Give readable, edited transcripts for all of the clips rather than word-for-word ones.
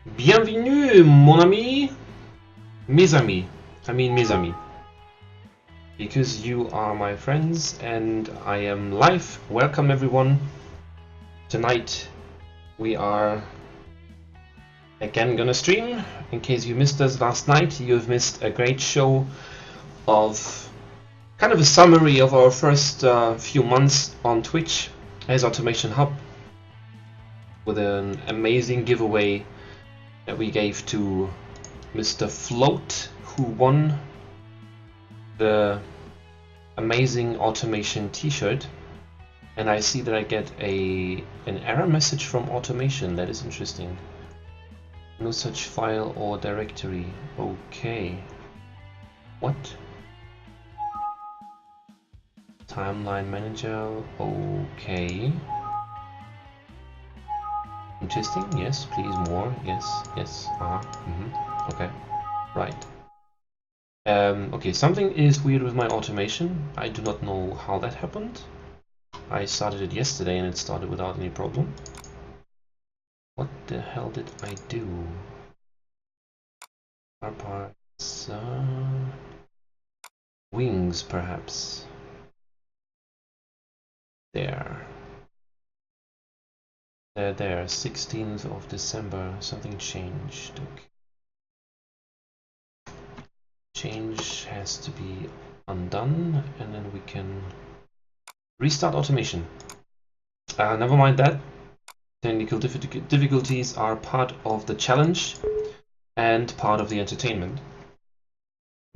Bienvenue, mon ami, mes amis. I mean mes amis. Because you are my friends and I am live. Welcome everyone. Tonight we are again gonna stream. In case you missed us last night, you've missed a great show of kind of a summary of our first few months on Twitch as AutomationHub, with an amazing giveaway that we gave to Mr. Float, who won the amazing automation t-shirt. And I see that I get an error message from automation. That is interesting. No such file or directory. Okay. What? Timeline manager. Okay. Interesting. Yes, please more. Yes, yes. Okay. Right. Okay, something is weird with my automation. I do not know how that happened. I started it yesterday and it started without any problem. What the hell did I do? Car parts, wings perhaps. There. There, 16th of December, something changed. Okay. Change has to be undone, and then we can restart automation. Never mind that. Technical difficulties are part of the challenge and part of the entertainment,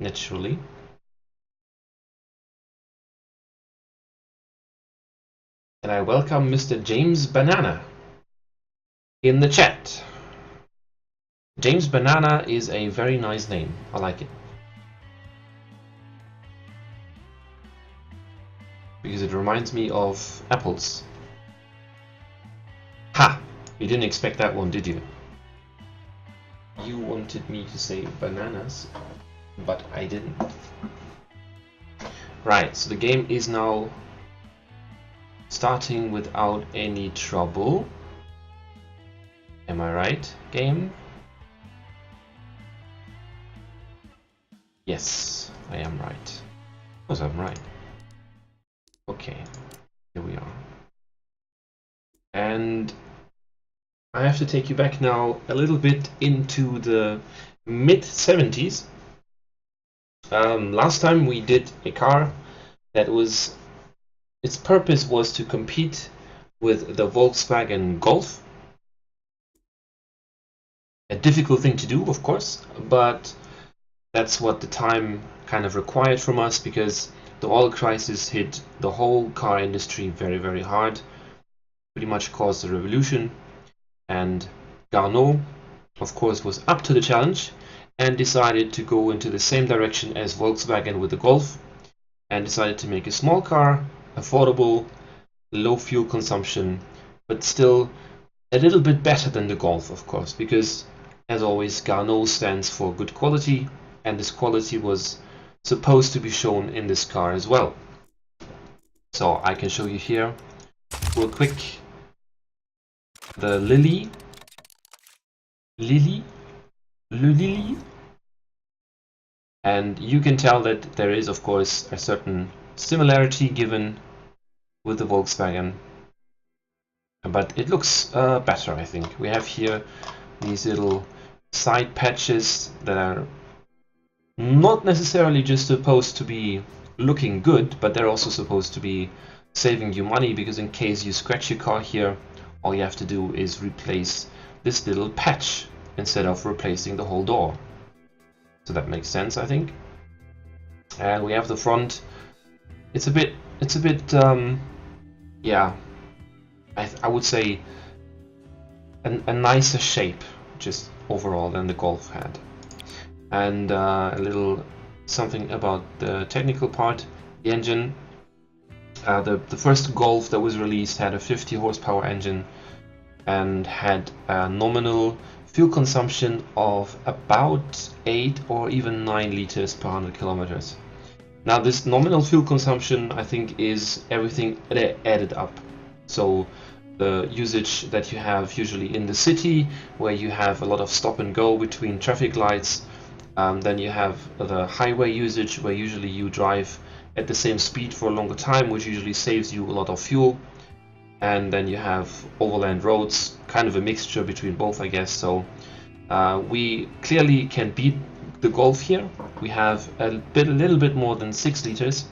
naturally. And I welcome Mr. James Banana in the chat. James Banana is a very nice name. I like it. Because it reminds me of apples. Ha! You didn't expect that one, did you? You wanted me to say bananas, but I didn't. Right, so the game is now starting without any trouble. Am I right, game? Yes, I am right. Of course I'm right. Okay, here we are. And I have to take you back now a little bit into the mid-70s. Last time we did a car that was, its purpose was to compete with the Volkswagen Golf. A difficult thing to do, of course, but that's what the time kind of required from us, because the oil crisis hit the whole car industry very, very hard. Pretty much caused a revolution, and Garneau, of course, was up to the challenge and decided to go into the same direction as Volkswagen with the Golf, and decided to make a small car, affordable, low fuel consumption, but still a little bit better than the Golf, of course, because as always Garneau stands for good quality, and this quality was supposed to be shown in this car as well. So I can show you here real quick the Lily, and you can tell that there is, of course, a certain similarity given with the Volkswagen, but it looks better, I think. We have here these little side patches that are not necessarily just supposed to be looking good, but they're also supposed to be saving you money, because in case you scratch your car here, all you have to do is replace this little patch instead of replacing the whole door. So that makes sense, I think. And we have the front. It's a bit yeah, I would say a nicer shape just overall than the Golf had. And a little something about the technical part. The engine, the first Golf that was released had a 50 horsepower engine and had a nominal fuel consumption of about 8 or even 9 liters per 100 kilometers. Now this nominal fuel consumption, I think, is everything added up. So the usage that you have usually in the city, where you have a lot of stop and go between traffic lights. Then you have the highway usage, where usually you drive at the same speed for a longer time, which usually saves you a lot of fuel. And then you have overland roads, kind of a mixture between both, I guess. So we clearly can beat the Golf here. We have a little bit more than 6 liters,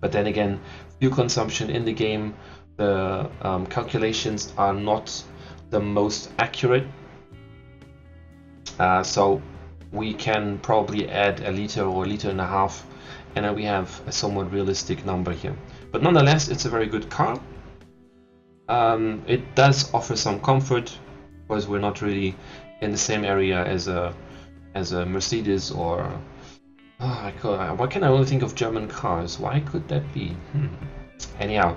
but then again, fuel consumption in the game, the calculations are not the most accurate. So we can probably add a liter or a liter and a half, and then we have a somewhat realistic number here. But nonetheless, it's a very good car. It does offer some comfort, because we're not really in the same area as a Mercedes or why can I only think of German cars? Why could that be? Anyhow,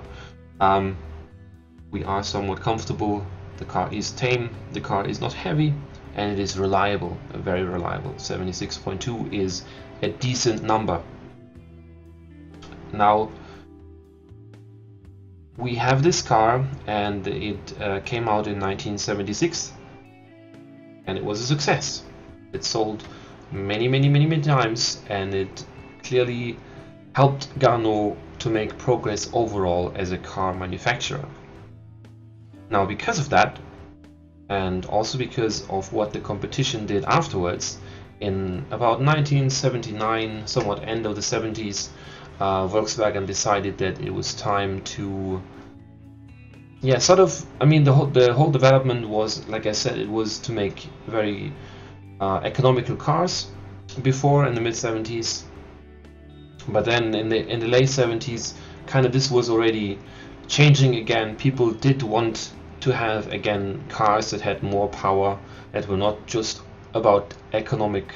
we are somewhat comfortable. The car is tame, the car is not heavy, and it is reliable, very reliable. 76.2 is a decent number. Now, we have this car, and it came out in 1976, and it was a success. It sold many times, and it clearly helped Garneau to make progress overall as a car manufacturer. Now, because of that, and also because of what the competition did afterwards, in about 1979, somewhat end of the 70s, Volkswagen decided that it was time to, the whole development was, like I said, it was to make very economical cars before in the mid 70s, but then in the late 70s, kind of this was already changing again. People did want to have again cars that had more power, that were not just about economic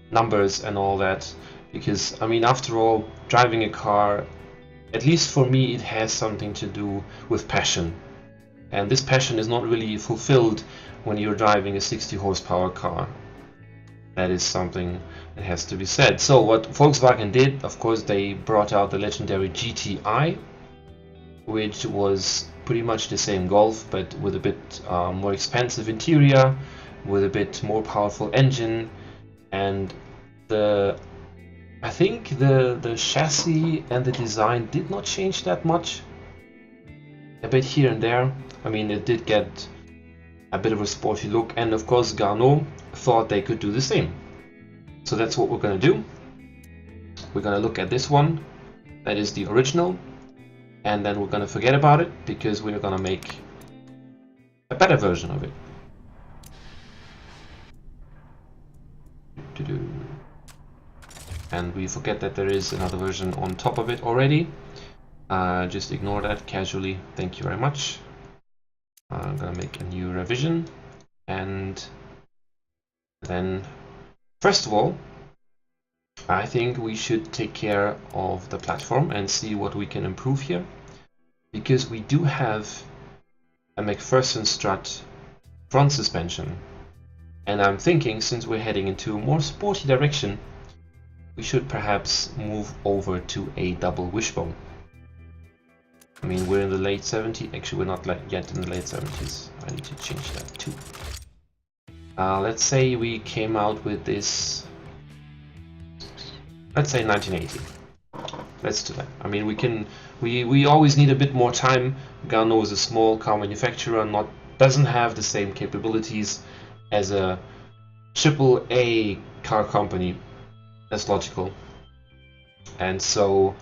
numbers and all that. Because, I mean, after all, driving a car, at least for me, it has something to do with passion. And this passion is not really fulfilled when you're driving a 60 horsepower car. That is something that has to be said. So what Volkswagen did, of course, they brought out the legendary GTI, which was pretty much the same Golf, but with a bit more expensive interior, with a bit more powerful engine, and I think the chassis and the design did not change that much. A bit here and there. I mean, it did get a bit of a sporty look, and of course Garneau thought they could do the same. So that's what we're going to do. We're going to look at this one, that is the original, and then we're going to forget about it, because we're going to make a better version of it. And we forget that there is another version on top of it already. Just ignore that casually, thank you very much. I'm gonna make a new revision, and then first of all, I think we should take care of the platform and see what we can improve here, because we do have a McPherson strut front suspension, and I'm thinking, since we're heading into a more sporty direction, we should perhaps move over to a double wishbone. I mean, we're in the late 70s. Actually, we're not yet in the late 70s. I need to change that too. Let's say we came out with this, let's say 1980. Let's do that. I mean, we always need a bit more time. Garneau is a small car manufacturer, doesn't have the same capabilities as a AAA car company. That's logical. And so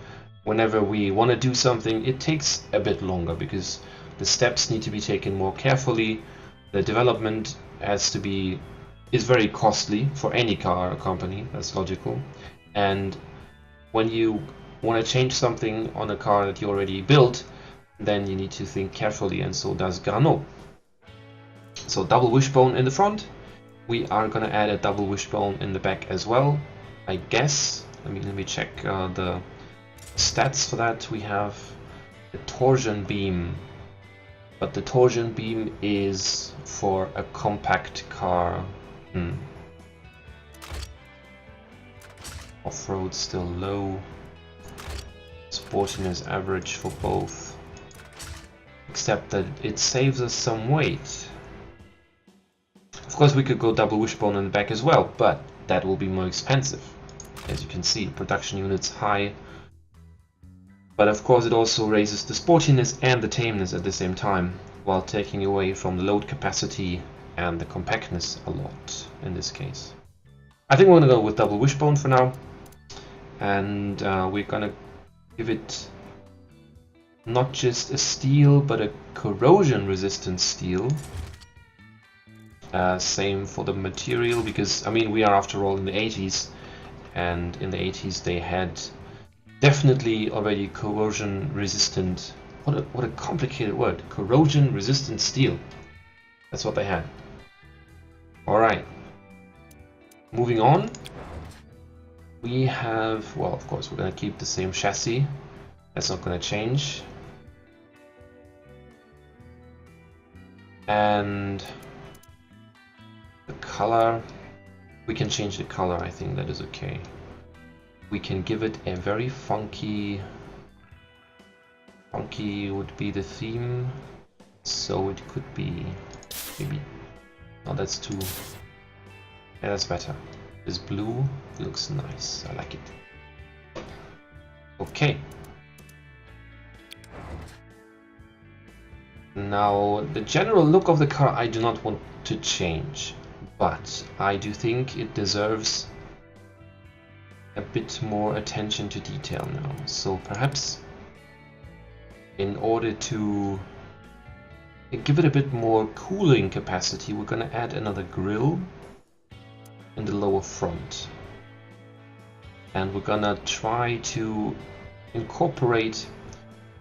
whenever we want to do something, it takes a bit longer, because the steps need to be taken more carefully. The development is very costly for any car company. That's logical. And when you want to change something on a car that you already built, then you need to think carefully, and so does Garneau. So double wishbone in the front. We are going to add a double wishbone in the back as well, I guess. Let me check the stats for that. We have a torsion beam, but the torsion beam is for a compact car. Off-road still low. Sportiness average for both. except that it saves us some weight. Of course, we could go double wishbone in the back as well, but that will be more expensive. As you can see, production units high. But of course, it also raises the sportiness and the tameness at the same time, while taking away from the load capacity and the compactness a lot in this case. I think we're gonna go with double wishbone for now, and we're gonna give it not just a steel, but a corrosion resistant steel. Same for the material, because I mean, we are after all in the 80s, and in the 80s they had definitely already corrosion resistant. What a complicated word. Corrosion resistant steel. That's what they had. Alright. Moving on. We have, well, of course, we're going to keep the same chassis. That's not going to change. And the color, we can change the color. I think that is okay. We can give it a very funky would be the theme, so it could be maybe, oh, that's too, yeah, that's better. This blue looks nice, I like it. Okay, now the general look of the car I do not want to change, but I do think it deserves a bit more attention to detail now. So perhaps in order to give it a bit more cooling capacity, we're gonna add another grille in the lower front. And we're gonna try to incorporate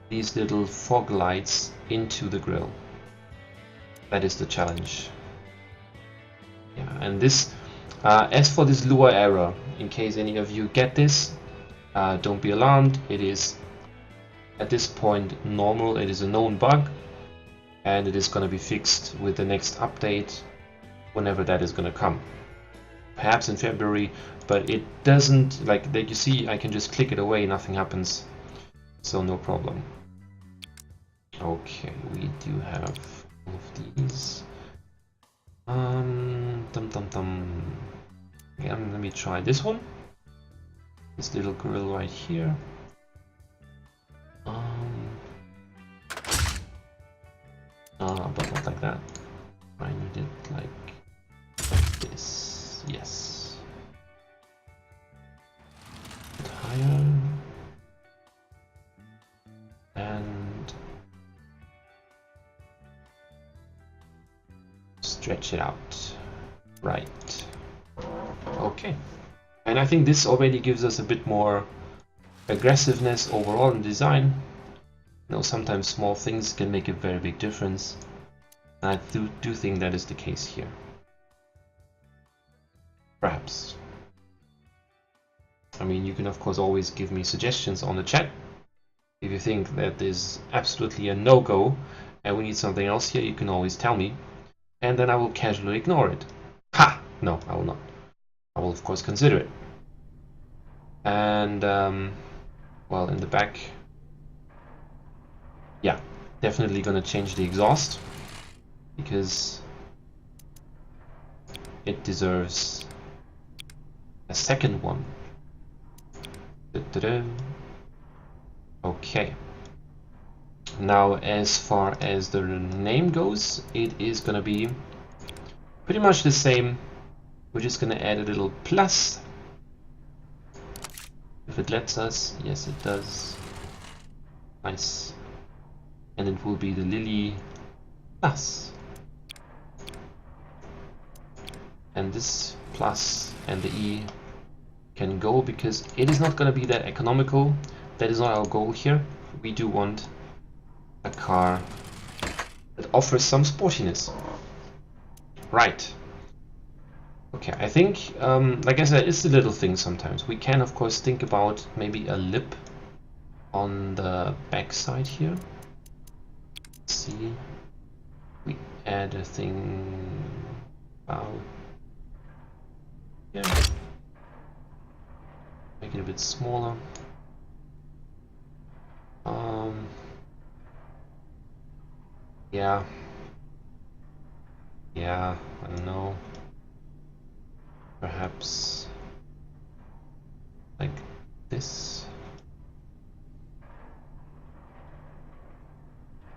these little fog lights into the grille. That is the challenge. Yeah, and this, as for this Lua error, in case any of you get this, don't be alarmed. It is at this point normal. It is a known bug, and it is going to be fixed with the next update, whenever that is going to come. Perhaps in February, but it doesn't, like you see, I can just click it away, nothing happens, so no problem. Okay, we do have all of these. Again, let me try this one. This little grill right here. But not like that. I need it like this. Yes. Higher. And stretch it out. Right. Okay. And I think this already gives us a bit more aggressiveness overall in design. You know, sometimes small things can make a very big difference. And I do think that is the case here. Perhaps. I mean, you can of course always give me suggestions on the chat. If you think that is absolutely a no-go and we need something else here, you can always tell me. And then I will casually ignore it. Ha! No, I will not. I will of course consider it. And well, in the back, yeah, definitely gonna change the exhaust because it deserves a second one. Okay. Now, as far as the name goes, it is gonna be pretty much the same. We're just gonna add a little plus. If it lets us, yes it does. Nice. And it will be the Lily Plus. And this plus and the E can go because it is not going to be that economical. That is not our goal here. We do want a car that offers some sportiness. Right. Okay, I think, like I said, it's the little things sometimes. We can, of course, think about maybe a lip on the back side here. Let's see. We add a thing about, yeah, make it a bit smaller. Yeah. Yeah, I don't know. Perhaps like this.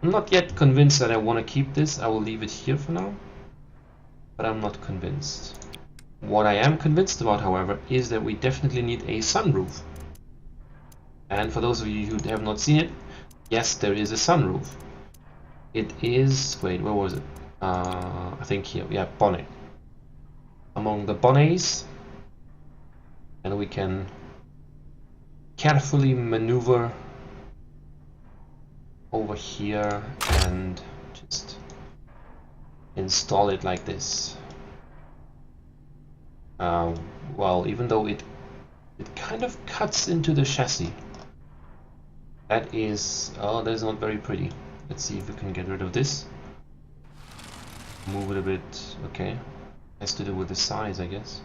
I'm not yet convinced that I want to keep this. I will leave it here for now. But I'm not convinced. What I am convinced about, however, is that we definitely need a sunroof. And for those of you who have not seen it, yes, there is a sunroof. It is, wait, where was it? I think here, yeah, bonnet. Among the bonnets, and we can carefully maneuver over here and just install it like this. Well, even though it kind of cuts into the chassis. That is, oh, that is not very pretty. Let's see if we can get rid of this. Move it a bit, okay. Has to do with the size, I guess.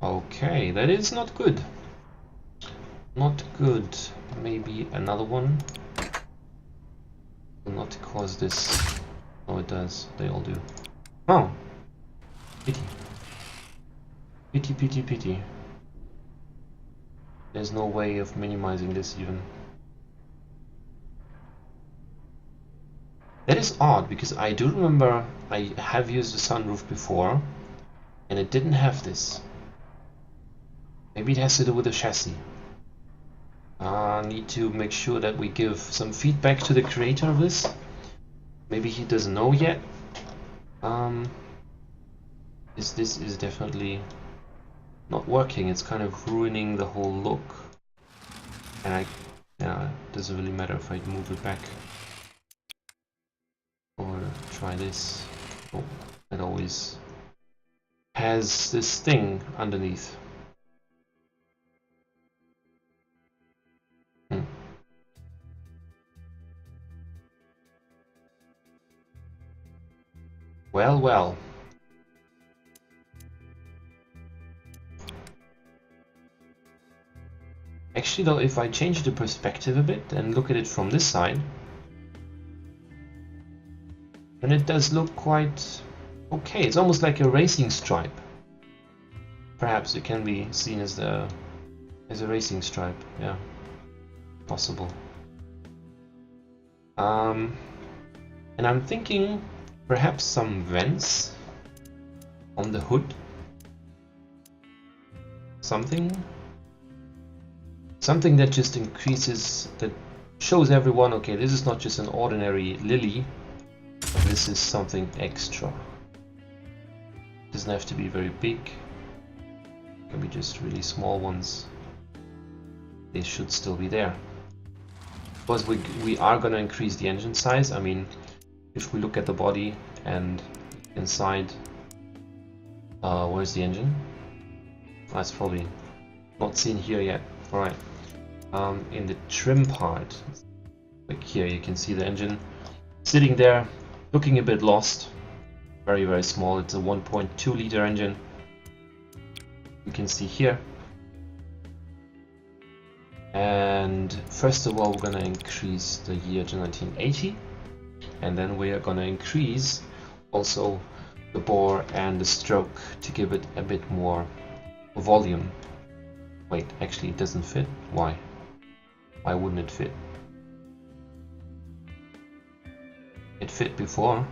Okay, that is not good. Not good. Maybe another one. Will not cause this. Oh, it does. They all do. Oh. Pity. Pity, pity, pity. There's no way of minimizing this even. That is odd, because I do remember I have used the sunroof before and it didn't have this. Maybe it has to do with the chassis. Need to make sure that we give some feedback to the creator of this. Maybe he doesn't know yet. This is definitely not working. It's kind of ruining the whole look. And yeah, it doesn't really matter if I move it back or try this. Oh, it always has this thing underneath. Well, well. Actually, though, if I change the perspective a bit and look at it from this side, then it does look quite okay. It's almost like a racing stripe. Perhaps it can be seen as a racing stripe. Yeah, possible. And I'm thinking perhaps some vents on the hood. Something that just increases, that shows everyone, okay, this is not just an ordinary lily, but this is something extra. It doesn't have to be very big. It can be just really small ones. They should still be there. Because we are going to increase the engine size. I mean, if we look at the body and inside, where's the engine? That's probably not seen here yet. Alright. In the trim part, like here, you can see the engine sitting there, looking a bit lost. Very, very small. It's a 1.2 liter engine. You can see here. And first of all, we're going to increase the year to 1980, and then we are going to increase also the bore and the stroke to give it a bit more volume. Wait, actually it doesn't fit. Why? Why wouldn't it fit? It fit before.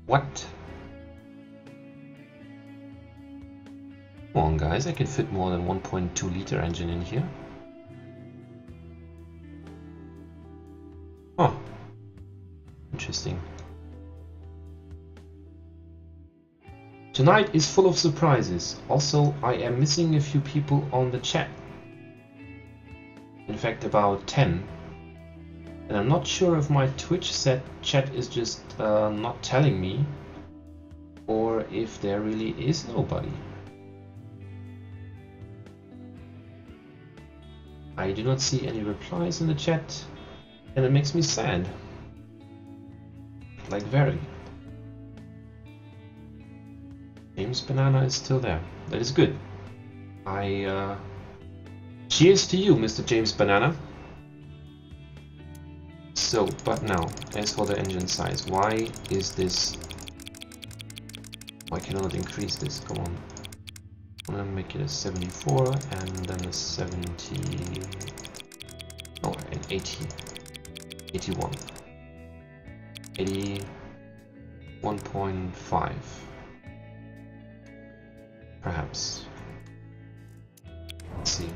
What? Come on guys, I can fit more than 1.2 liter engine in here. Oh, interesting. Tonight is full of surprises. Also, I am missing a few people on the chat. In fact, about 10. And I'm not sure if my Twitch chat is just not telling me, or if there really is nobody. I do not see any replies in the chat, and it makes me sad. Like very. James Banana is still there. That is good. Cheers to you, Mr. James Banana. So, but now, as for the engine size, why is this... Why can I not increase this? Come on. I'm gonna make it a 74 and then a 70... Oh, an 80. 81. 81.5. Perhaps. Let's see.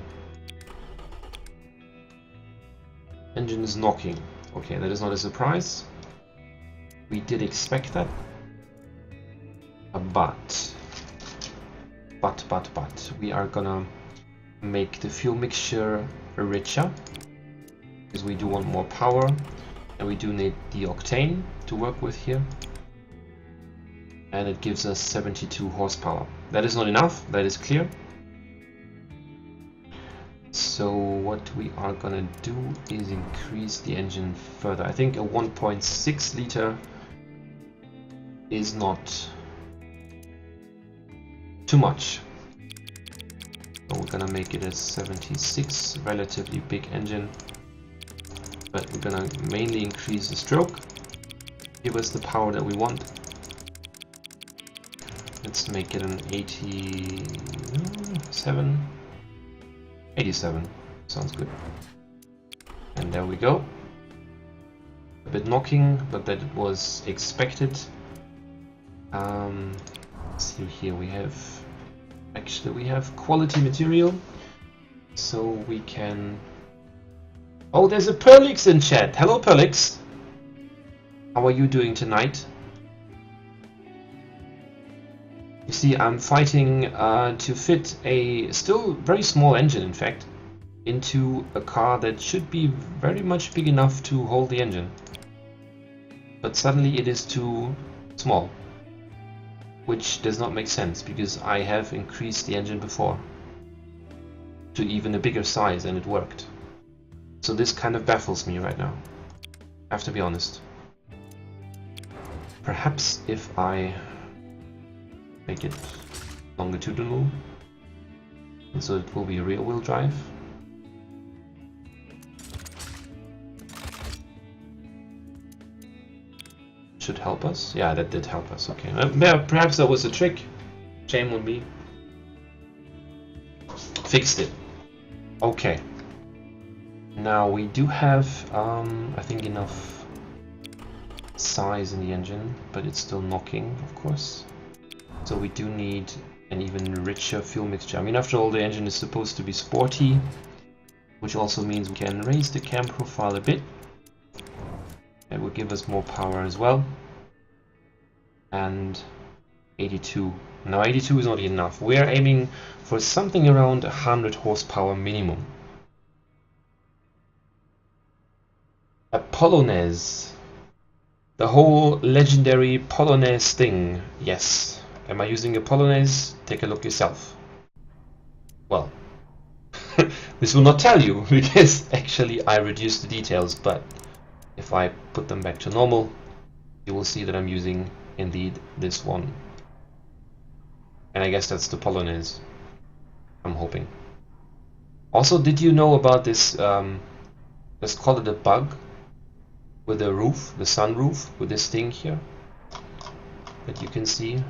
Engine is knocking. Okay, that is not a surprise. We did expect that. But we are gonna make the fuel mixture richer because we do want more power and we do need the octane to work with here, and it gives us 72 horsepower. That is not enough, that is clear. So what we are gonna do is increase the engine further. I think a 1.6 liter is not too much. So we're gonna make it a 76, relatively big engine, but we're gonna mainly increase the stroke, give us the power that we want. Let's make it an 87. 87 sounds good. And there we go. A bit knocking, but that was expected. See here we have quality material, so we can... Oh, there's a Perlix in chat. Hello Perlix, how are you doing tonight? You see, I'm fighting to fit a still very small engine, in fact, into a car that should be very much big enough to hold the engine, but suddenly it is too small. Which does not make sense, because I have increased the engine before to even a bigger size and it worked. So this kind of baffles me right now, I have to be honest. Perhaps if I make it longitudinal, and so it will be rear wheel drive. Should help us. Yeah, that did help us. Okay, perhaps that was a trick. Shame on me. Fixed it. Okay. Now we do have, I think, enough size in the engine, but it's still knocking, of course. So we do need an even richer fuel mixture. I mean, after all, the engine is supposed to be sporty, which also means we can raise the cam profile a bit. It will give us more power as well. And 82. Now 82 is not enough. We are aiming for something around 100 horsepower minimum. A Polonaise. The whole legendary Polonaise thing. Yes. Am I using a Polonaise? Take a look yourself. Well, this will not tell you because actually I reduced the details, but if I put them back to normal, you will see that I'm using indeed this one. And I guess that's the Polonaise, I'm hoping. Also, did you know about this, let's call it a bug, with the roof, the sunroof, with this thing here that you can see?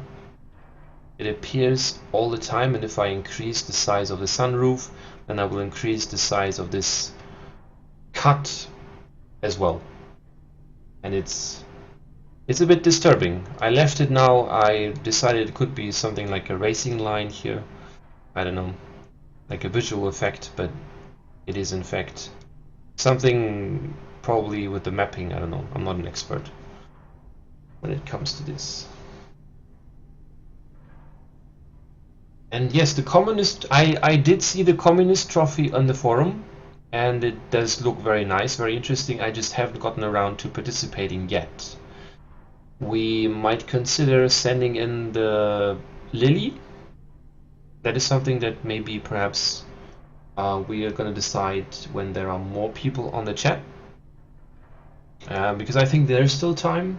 It appears all the time, and if I increase the size of the sunroof, then I will increase the size of this cut as well. And it's a bit disturbing. I left it now. I decided it could be something like a racing line here. I don't know, like a visual effect, but it is in fact something probably with the mapping. I don't know. I'm not an expert when it comes to this. And yes, the communist, I did see the communist trophy on the forum, and it does look very nice, very interesting. I just haven't gotten around to participating yet. We might consider sending in the Lily. That is something that maybe perhaps we are going to decide when there are more people on the chat. Because I think there's still time.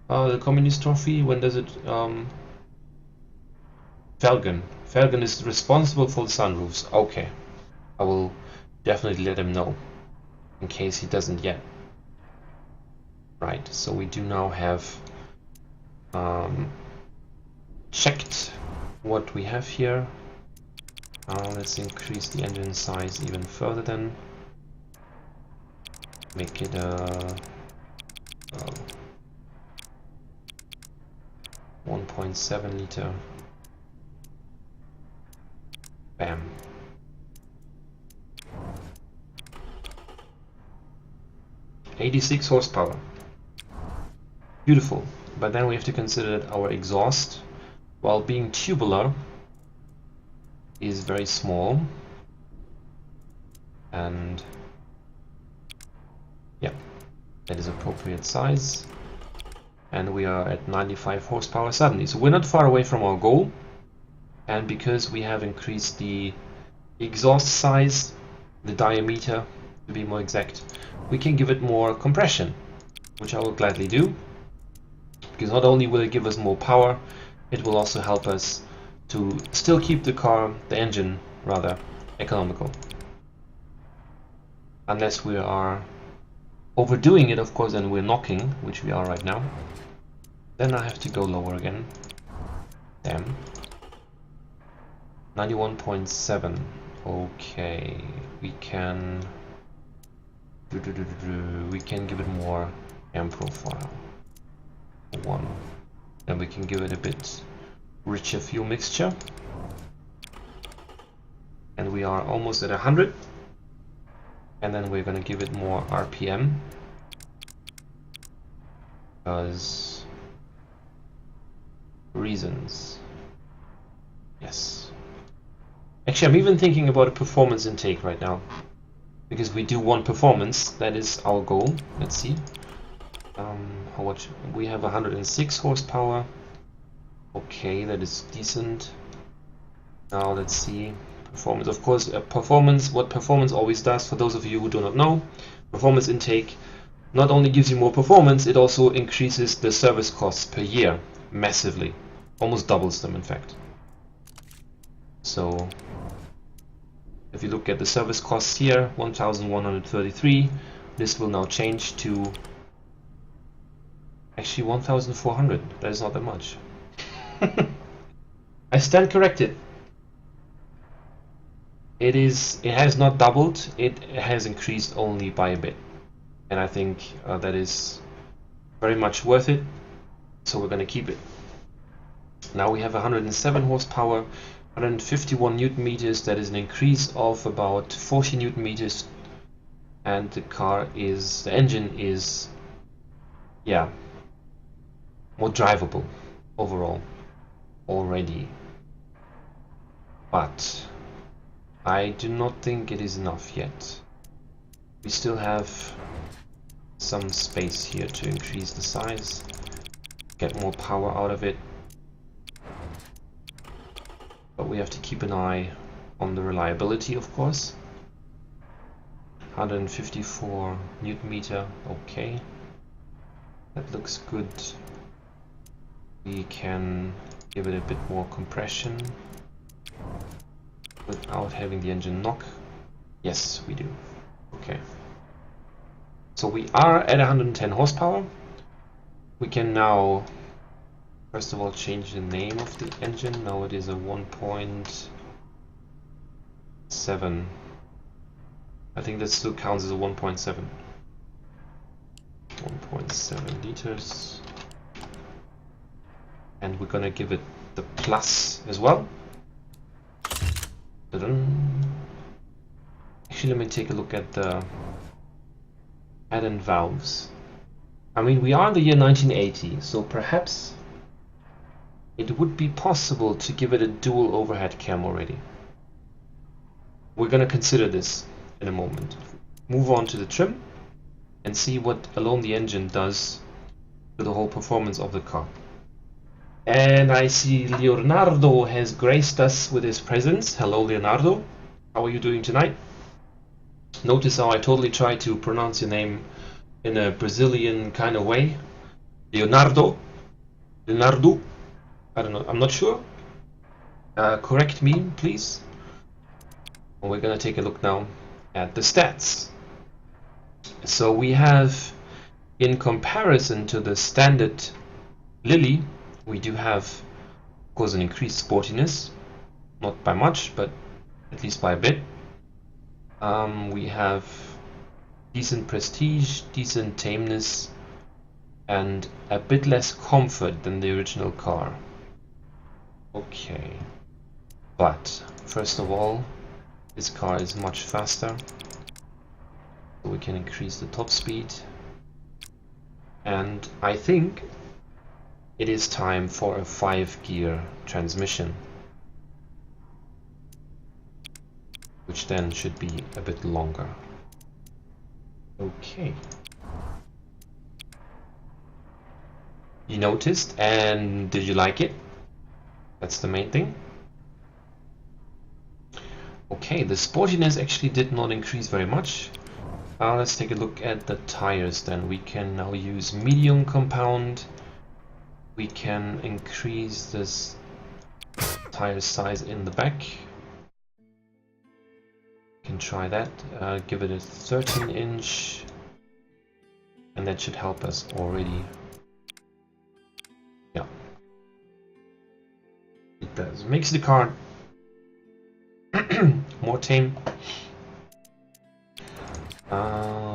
The communist trophy, when does it... Felgen. Felgen is responsible for the sunroofs. Okay. I will definitely let him know, in case he doesn't yet. Right, so we do now have checked what we have here. Let's increase the engine size even further then. Make it a 1.7 liter. Bam. (86 horsepower). Beautiful. But then we have to consider that our exhaust, while being tubular, is very small. And yeah, that is appropriate size. And we are at 95 horsepower suddenly. So we're not far away from our goal. And because we have increased the exhaust size, the diameter to be more exact, we can give it more compression, which I will gladly do. Because not only will it give us more power, it will also help us to still keep the engine rather, economical. Unless we are overdoing it, of course, and we're knocking, which we are right now. Then I have to go lower again. Damn. 91.7. Okay, we can give it more amp profile. 1. Then we can give it a bit richer fuel mixture. And we are almost at 100. And then we're going to give it more RPM. Because reasons. Yes. Actually, I'm even thinking about a performance intake right now. Because we do want performance. That is our goal. Let's see. How much? We have 106 horsepower. Okay, that is decent. Now let's see. Performance. Of course, performance. What performance always does, for those of you who do not know, performance intake not only gives you more performance, it also increases the service costs per year massively. Almost doubles them, in fact. So if you look at the service costs here, 1,133. This will now change to actually 1,400. That is not that much. I stand corrected. It has not doubled. It has increased only by a bit, and I think that is very much worth it. So we're going to keep it. Now we have 107 horsepower, 151 newton meters. That is an increase of about 40 newton meters, and the engine is, yeah, more drivable overall already. But I do not think it is enough yet. We still have some space here to increase the size, get more power out of it. But we have to keep an eye on the reliability, of course. 154 newton meter, okay. That looks good. We can give it a bit more compression without having the engine knock. Yes, we do. Okay. So we are at 110 horsepower. We can now, first of all, change the name of the engine. Now it is a 1.7. I think that still counts as a 1.7. 1.7 liters. And we're gonna give it the plus as well. Actually, let me take a look at the add-in valves. I mean, we are in the year 1980, so perhaps it would be possible to give it a dual overhead cam already. We're gonna consider this in a moment. Move on to the trim and see what alone the engine does to the whole performance of the car. And I see Leonardo has graced us with his presence. Hello, Leonardo. How are you doing tonight? Notice how I totally try to pronounce your name in a Brazilian kind of way. Leonardo. Leonardo. I don't know. I'm not sure. correct me, please. And we're gonna take a look now at the stats. So we have, in comparison to the standard Lily, we do have, of course, an increased sportiness, not by much, but at least by a bit. We have decent prestige, decent tameness, and a bit less comfort than the original car. Okay, but first of all, this car is much faster, so we can increase the top speed, and I think it is time for a 5-gear transmission, which then should be a bit longer. Okay. You noticed, and did you like it? That's the main thing. Okay, the sportiness actually did not increase very much. Let's take a look at the tires then. We can now use medium compound. We can increase this tire size in the back. Can try that. Give it a 13-inch, and that should help us already. Yeah, it does. Makes the car more tame.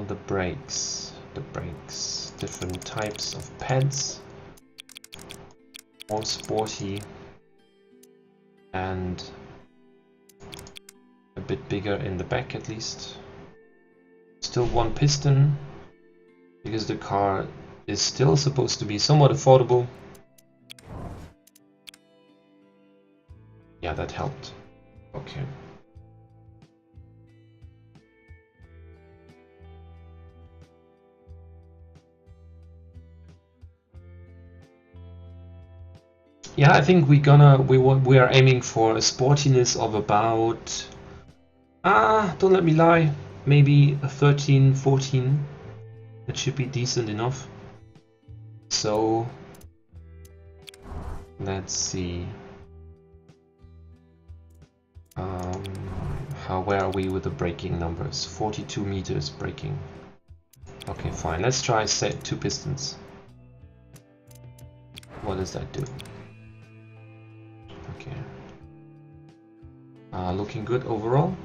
The brakes, different types of pads, more sporty, and a bit bigger in the back at least. Still one piston, because the car is still supposed to be somewhat affordable. Yeah, that helped. Okay. Yeah, I think we are aiming for a sportiness of about, don't let me lie, maybe a 13, 14. That should be decent enough. So let's see. Where are we with the braking numbers? 42 meters braking. Okay, fine. Let's try set 2 pistons. What does that do? Okay. Looking good overall.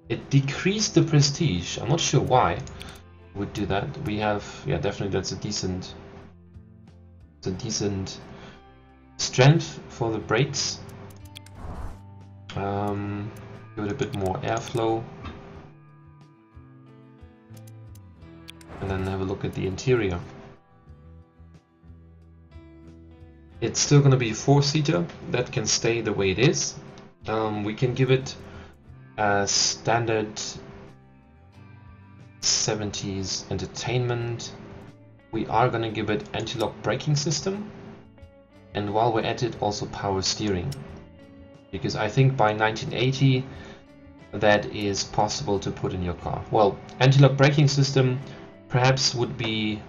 It decreased the prestige. I'm not sure why it would do that. We have, yeah, definitely that's a decent strength for the brakes. Give it a bit more airflow, and then have a look at the interior. It's still going to be a 4-seater that can stay the way it is. We can give it a standard 70s entertainment. We are going to give it anti-lock braking system, and while we're at it, also power steering, because I think by 1980 that is possible to put in your car. Well, anti-lock braking system perhaps would be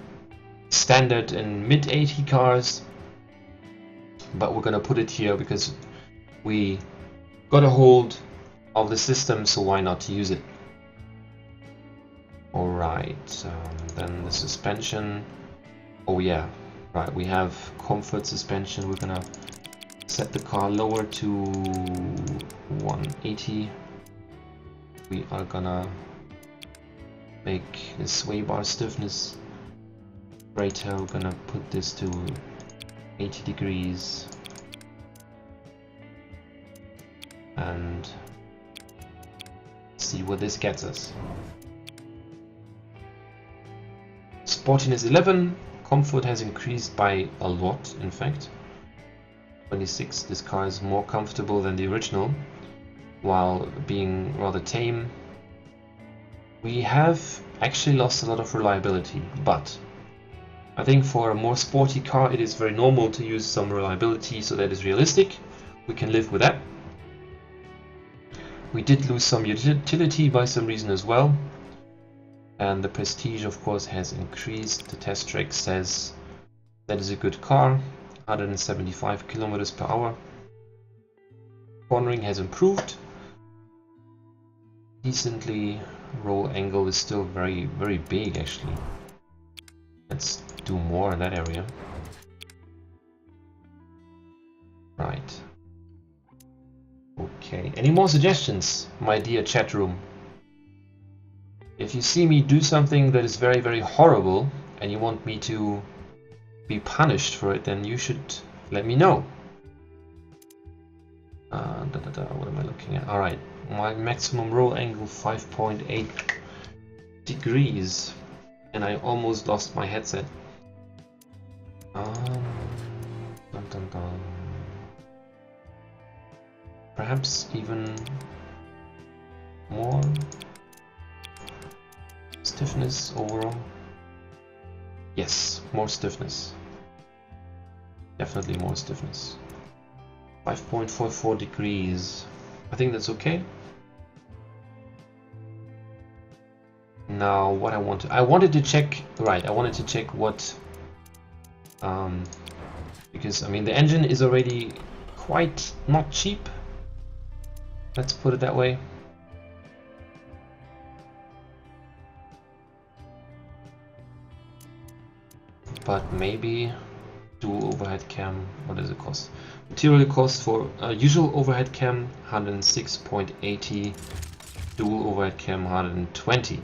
standard in mid-80 cars, but we're gonna put it here because we got a hold of the system, so why not use it? Alright, then the suspension. Oh yeah, right, we have comfort suspension. We're gonna set the car lower to 180. We are gonna make the sway bar stiffness greater. We're gonna put this to 80 degrees, and see what this gets us. Sportiness 11, comfort has increased by a lot, in fact. 26, this car is more comfortable than the original, while being rather tame. We have actually lost a lot of reliability, but I think for a more sporty car it is very normal to use some reliability, so that is realistic. We can live with that. We did lose some utility by some reason as well, and the prestige of course has increased. The test track says that is a good car. 175 kilometers per hour. Cornering has improved decently. Roll angle is still very big actually. Let's do more in that area. Right. Okay. Any more suggestions, my dear chat room? If you see me do something that is very horrible and you want me to be punished for it, then you should let me know. What am I looking at? Alright, my maximum roll angle 5.8 degrees, and I almost lost my headset. Perhaps even more stiffness overall. Yes, more stiffness. Definitely more stiffness. 5.44 degrees. I think that's okay. Now what I wanted to check, right, I wanted to check what because I mean the engine is already quite not cheap. Let's put it that way. But maybe dual overhead cam, what does it cost? Material cost for usual overhead cam 106.80, dual overhead cam 120.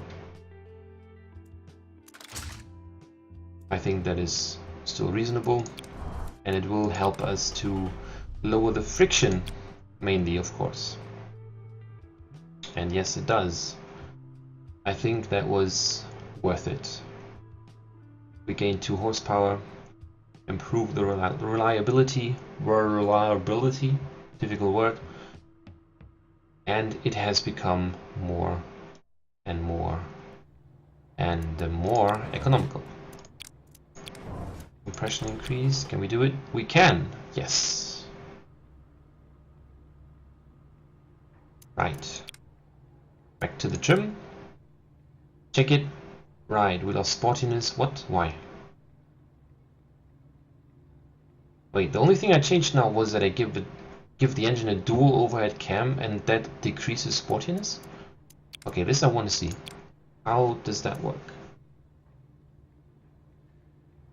I think that is still reasonable, and it will help us to lower the friction mainly, of course. And yes, it does. I think that was worth it. We gained 2 horsepower, improved the reliability, difficult word, and it has become more and more economical. Compression increase, can we do it? We can, yes. Right. Back to the trim. Check it. Right, we lost sportiness. What? Why? Wait, the only thing I changed now was that I give the engine a dual overhead cam, and that decreases sportiness? Okay, this I want to see. How does that work?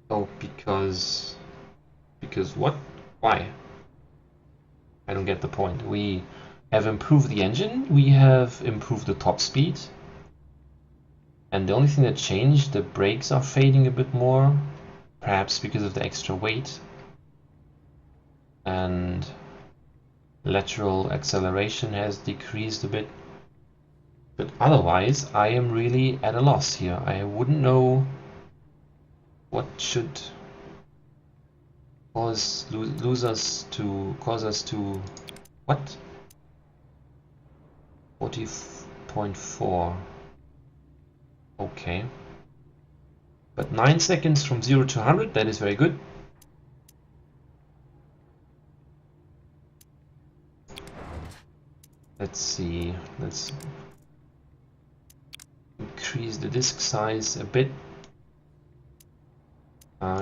Oh, because what? Why? I don't get the point. We have improved the engine, we have improved the top speed, and the only thing that changed, the brakes are fading a bit more, perhaps because of the extra weight, and lateral acceleration has decreased a bit. But otherwise, I am really at a loss here. I wouldn't know what should cause us to what? 40.4. Okay. But 9 seconds from 0 to 100, that is very good. Let's see, let's increase the disc size a bit.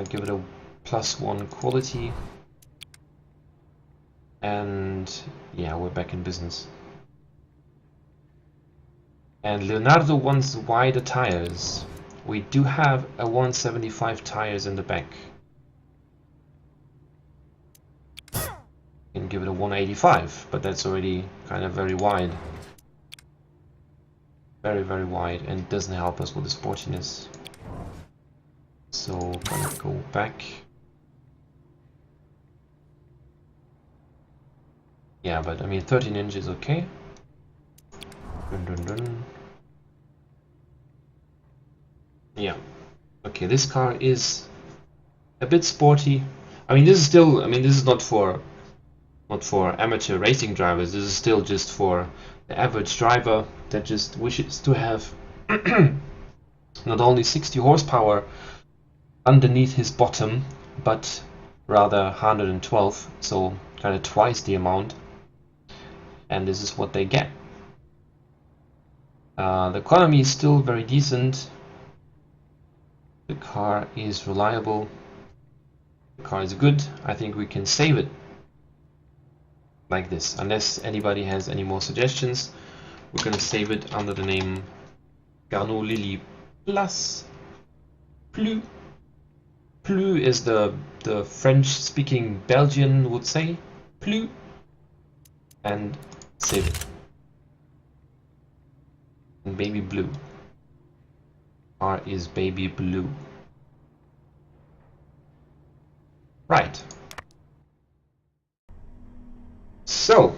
Give it a +1 quality. And yeah, we're back in business. And Leonardo wants wider tires. We do have a 175 tires in the back. Can give it a 185, but that's already kind of very wide. Very wide, and it doesn't help us with the sportiness. So gonna go back. Yeah, but I mean 13 inches okay. Dun. Yeah. Okay, this car is a bit sporty. I mean, this is still. I mean, this is not for amateur racing drivers. This is still just for the average driver that just wishes to have not only 60 horsepower underneath his bottom, but rather 112. So kind of twice the amount. And this is what they get. The economy is still very decent. The car is reliable. The car is good. I think we can save it like this. Unless anybody has any more suggestions, we're gonna save it under the name Garneau Lily Plus. Plus. Plus is the French-speaking Belgian would say. Plus. And save it. And baby blue. R is baby blue. Right. So,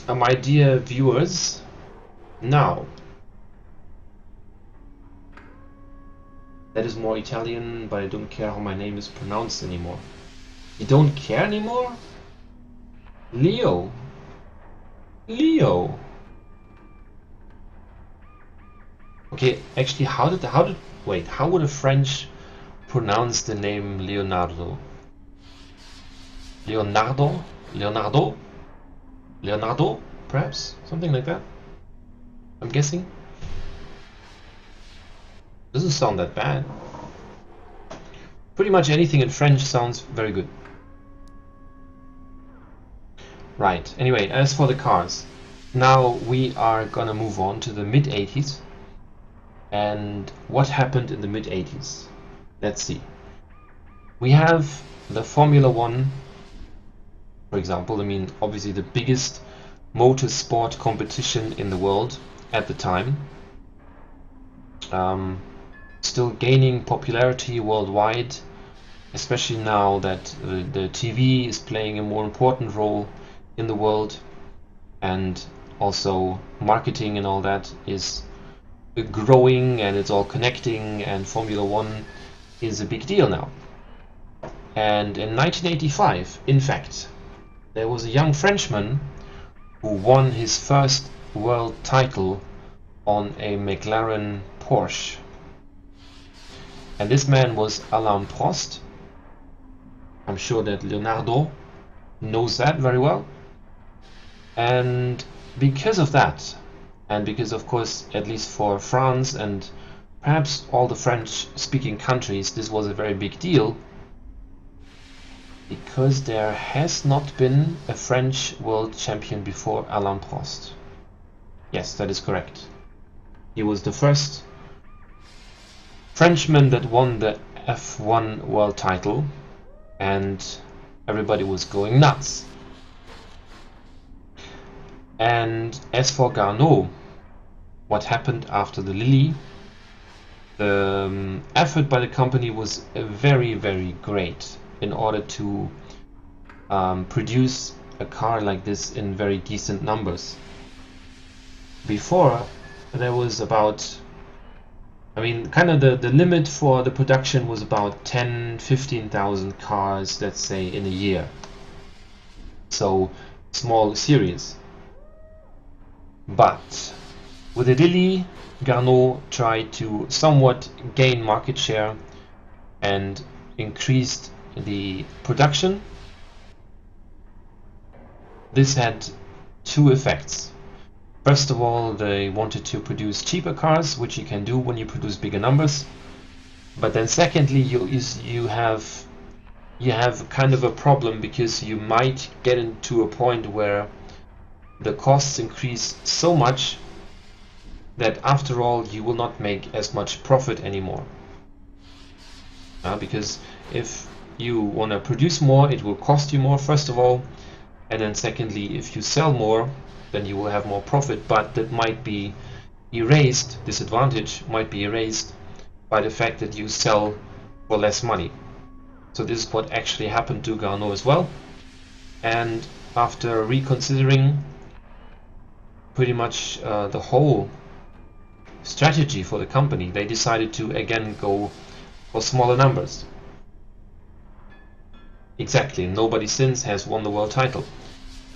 my dear viewers, now that is more Italian, but I don't care how my name is pronounced anymore. You don't care anymore? Leo. Leo. Okay, actually, how would a French pronounce the name Leonardo? Leonardo? Leonardo? Leonardo? Perhaps? Something like that? I'm guessing. Doesn't sound that bad. Pretty much anything in French sounds very good. Right, anyway, as for the cars, now we are gonna move on to the mid-80s. And what happened in the mid-80s? Let's see. We have the Formula One, for example. I mean, obviously the biggest motorsport competition in the world at the time. Still gaining popularity worldwide, especially now that the TV is playing a more important role in the world, and also marketing and all that is growing, and it's all connecting, and Formula One is a big deal now. And in 1985, in fact, there was a young Frenchman who won his first world title on a McLaren Porsche. And this man was Alain Prost. I'm sure that Leonardo knows that very well. And because of that, and because of course, at least for France and perhaps all the French-speaking countries, this was a very big deal, because there has not been a French world champion before Alain Prost. Yes, that is correct. He was the first Frenchman that won the F1 world title, and everybody was going nuts. And as for Garneau, what happened after the Lily, the effort by the company was very, very great in order to produce a car like this in very decent numbers. Before, there was about, I mean, kind of the limit for the production was about 10-15,000 cars, let's say, in a year. So, small series. But with the Lily, Garneau tried to somewhat gain market share and increased the production. This had two effects. First of all, they wanted to produce cheaper cars, which you can do when you produce bigger numbers. But then secondly, you have kind of a problem, because you might get into a point where the costs increase so much that after all you will not make as much profit anymore. Because if you want to produce more, it will cost you more, first of all, and then secondly, if you sell more, then you will have more profit, but that might be erased, this advantage might be erased by the fact that you sell for less money. So this is what actually happened to Garneau as well. And after reconsidering pretty much the whole strategy for the company, they decided to again go for smaller numbers. Exactly, nobody since has won the world title.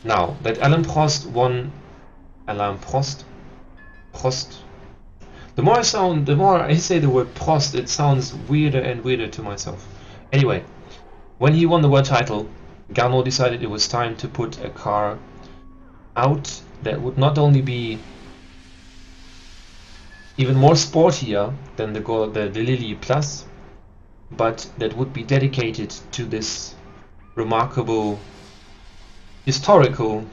Now that Alain Prost won, Prost. The more I say the word Prost, it sounds weirder and weirder to myself. Anyway, when he won the world title, Garneau decided it was time to put a car out that would not only be even more sportier than the Lily Plus, but that would be dedicated to this remarkable historical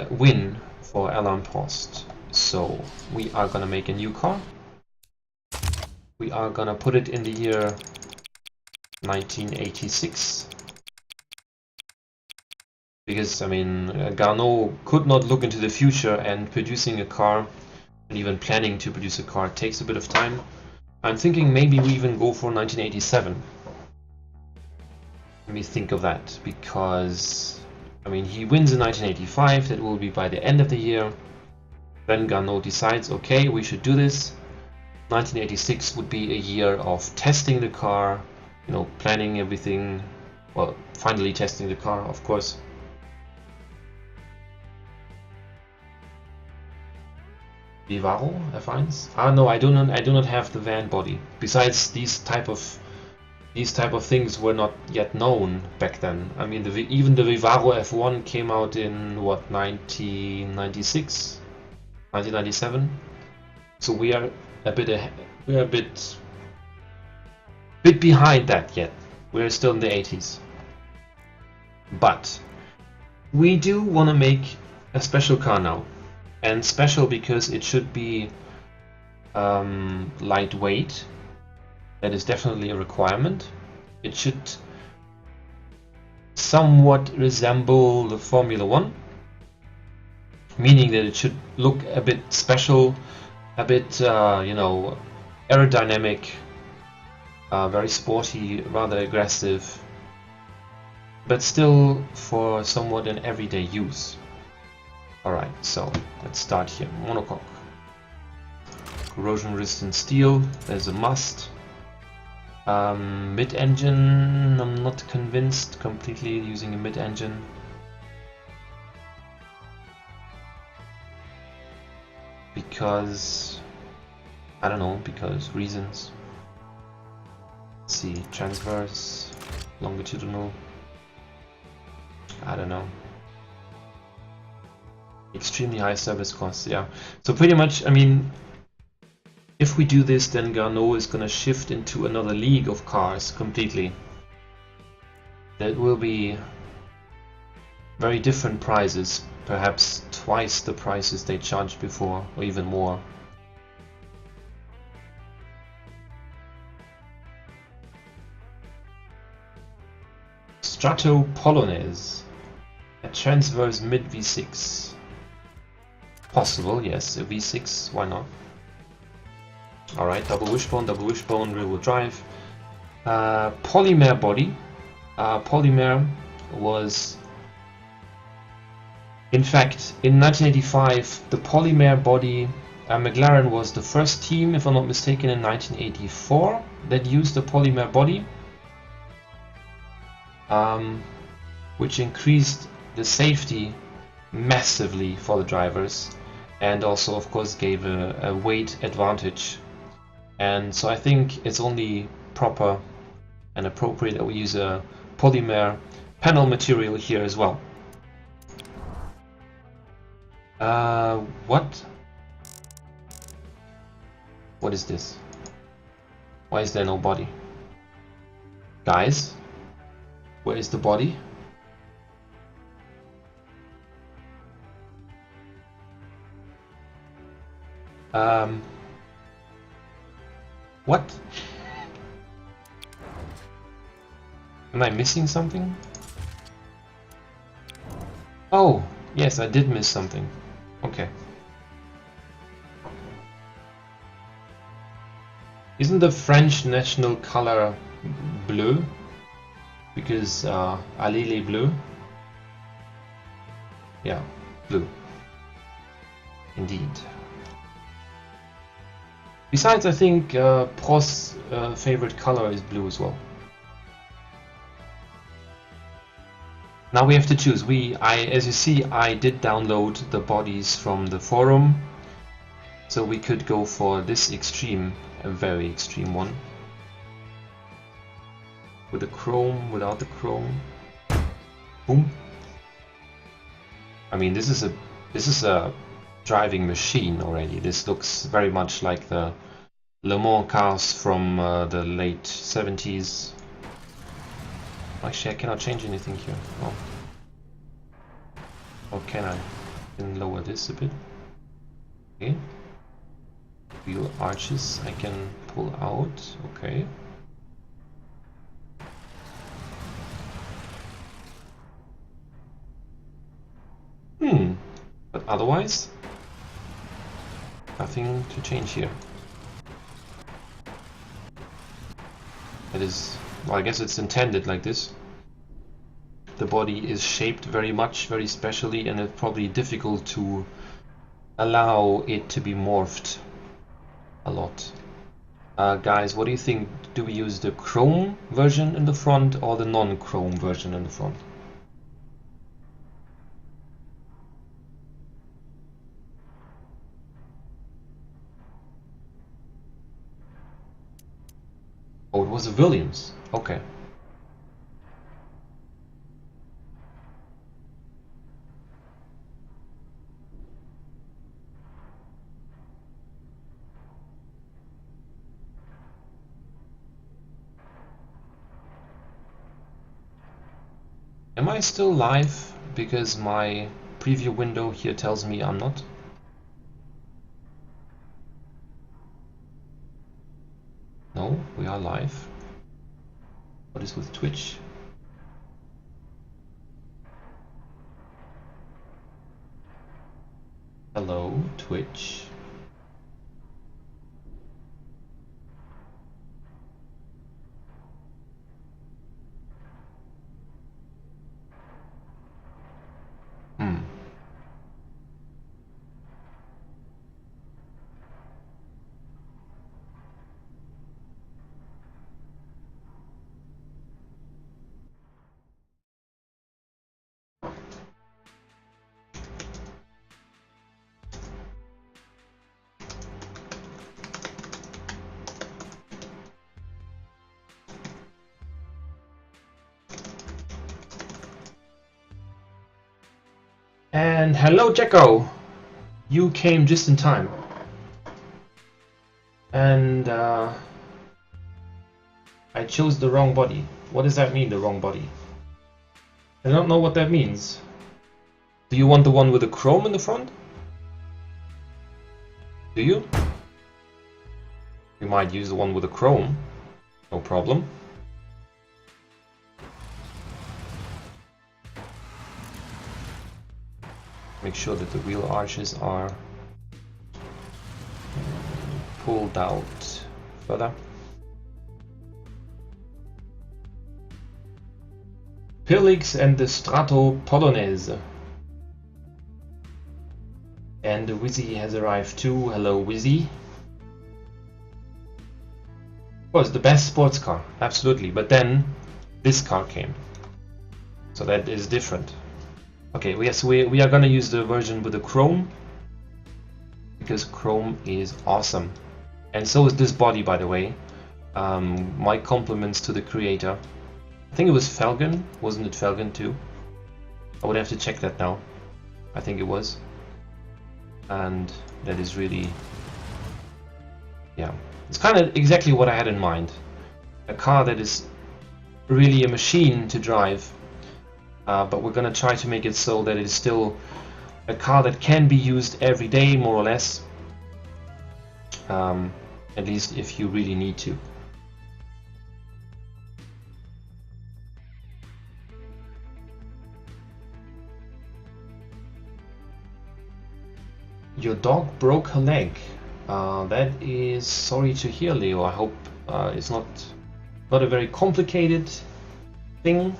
win for Alain Prost. So we are gonna make a new car. We are gonna put it in the year 1986. Because, I mean, Garneau could not look into the future, and producing a car, and even planning to produce a car, takes a bit of time. I'm thinking maybe we even go for 1987. Let me think of that, because, I mean, he wins in 1985, that will be by the end of the year. Then Garneau decides, okay, we should do this. 1986 would be a year of testing the car, you know, planning everything, well, finally testing the car, of course. Vivaro F1s? Ah, no, I do not have the van body. Besides, these type of things were not yet known back then. I mean, even the Vivaro F1 came out in what, 1996, 1997. So we are a bit behind that yet. We're still in the 80s. But we do want to make a special car now. And special because it should be lightweight. That is definitely a requirement. It should somewhat resemble the Formula 1, meaning that it should look a bit special, a bit, you know, aerodynamic, very sporty, rather aggressive, but still for somewhat an everyday use. Alright, so let's start here. Monocoque. Corrosion resistant steel, there's a must. Mid-engine, I'm not convinced completely using a mid-engine. Because, I don't know, because reasons. Let's see, transverse, longitudinal, I don't know. Extremely high service costs, yeah. So pretty much, I mean, if we do this, then Garneau is gonna shift into another league of cars completely. That will be very different prices, perhaps twice the prices they charged before, or even more. Strato Polonaise, a transverse mid V6. Possible, yes, a V6, why not? Alright, double wishbone, rear-wheel drive. Polymer body. Polymer was, in fact, in 1985, the Polymer body, McLaren was the first team, if I'm not mistaken, in 1984 that used the Polymer body, which increased the safety massively for the drivers, and also of course gave a weight advantage. And so I think it's only proper and appropriate that we use a polymer panel material here as well. What is this? Why is there no body? Guys, where is the body? What? Am I missing something? Oh, yes, I did miss something. Okay. Isn't the French national color bleu? Because allez les bleus. Yeah, blue. Indeed. Besides, I think Prost's favorite color is blue as well. Now we have to choose. As you see, I did download the bodies from the forum, so we could go for this extreme, a very extreme one, with the chrome, without the chrome. Boom. I mean, this is a driving machine already. This looks very much like the Le Mans cars from the late 70s. Actually, I cannot change anything here. Oh. Or can I? Can lower this a bit. Okay. Wheel arches I can pull out. Okay. But otherwise, nothing to change here. It is, well, I guess it's intended like this. The body is shaped very specially, and it's probably difficult to allow it to be morphed a lot. Guys, what do you think? Do we use the chrome version in the front or the non-chrome version in the front? Oh, it was a Williams. Okay. Am I still live? Because my preview window here tells me I'm not. No, we are live. What is with Twitch? Hello, Twitch. And hello, Jacko! You came just in time. And I chose the wrong body. What does that mean, the wrong body? I don't know what that means. Do you want the one with the chrome in the front? Do you? We might use the one with the chrome. No problem. Make sure that the wheel arches are pulled out further. Pirlix and the Strato Polonaise. And the Wizzy has arrived too. Hello, Wizzy. Of course, the best sports car, absolutely. But then this car came, so that is different. Okay, yes, we are gonna use the version with the chrome because chrome is awesome, and so is this body, by the way. My compliments to the creator. I think it was Felgen, wasn't it Felgen too? I would have to check that now. I think it was, and that is really, yeah, it's kind of exactly what I had in mind. A car that is really a machine to drive. But we're gonna try to make it so that it is still a car that can be used every day, more or less. At least if you really need to. Your dog broke her leg. That is sorry to hear, Leo. I hope it's not a very complicated thing.